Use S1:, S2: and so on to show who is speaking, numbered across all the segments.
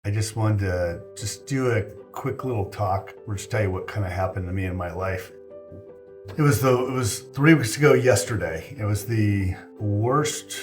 S1: I just wanted to just do a quick little talk or just tell you what kind of happened to me in my life. It was 3 weeks ago yesterday. It was the worst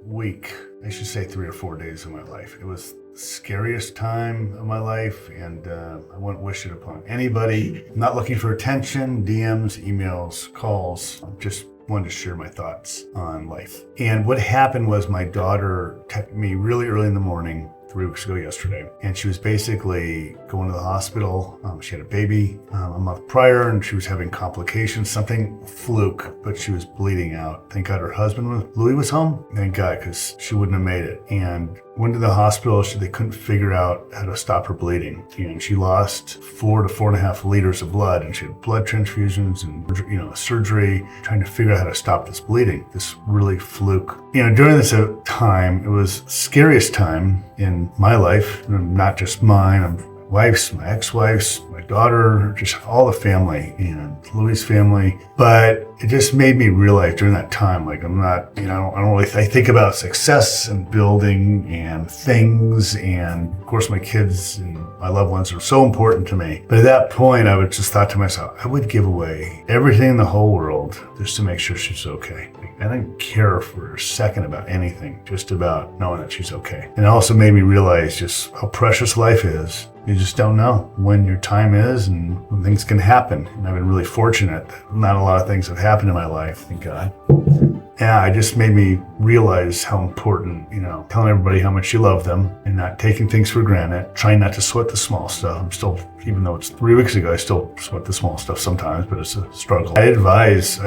S1: week. I should say 3 or 4 days of my life. It was the scariest time of my life, and I wouldn't wish it upon anybody. I'm not looking for attention, DMs, emails, calls. Just wanted to share my thoughts on life. And what happened was my daughter texted me really early in the morning 3 weeks ago yesterday, and she was basically going to the hospital. She had a baby a month prior, and she was having complications, something fluke, but she was bleeding out. Thank God her husband, Louis, was home. Thank God, because she wouldn't have made it. And went to the hospital. They couldn't figure out how to stop her bleeding, and she lost 4 to 4.5 liters of blood, and she had blood transfusions and surgery, trying to figure out how to stop this bleeding. This really fluke. During this time, it was the scariest time in my life, not just mine. My ex-wife's, my daughter, just all the family and Louis' family. But it just made me realize during that time, I'm not, I think about success and building and things. And of course, my kids and my loved ones are so important to me. But at that point, I would just thought to myself, I would give away everything in the whole world just to make sure she's okay. I didn't care for a second about anything, just about knowing that she's okay. And it also made me realize just how precious life is. You just don't know when your time is and when things can happen. And I've been really fortunate that not a lot of things have happened in my life, thank God. Yeah, it just made me realize how important, telling everybody how much you love them and not taking things for granted, trying not to sweat the small stuff. I'm still, even though it's 3 weeks ago, I still sweat the small stuff sometimes, but it's a struggle. I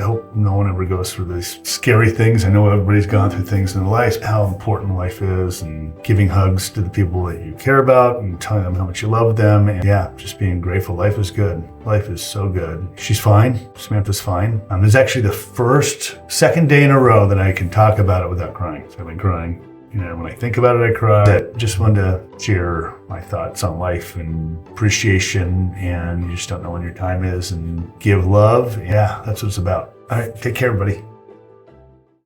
S1: hope no one ever goes through these scary things. I know everybody's gone through things in life, how important life is, and giving hugs to the people that you care about and telling them how much you love them. And yeah, just being grateful. Life is good. Life is so good. She's fine. Samantha's fine. This is actually the second day in a row that I can talk about it without crying. So I've been crying. When I think about it, I cry. Just wanted to share my thoughts on life and appreciation, and you just don't know when your time is, and give love. Yeah, that's what it's about. All right, take care, everybody.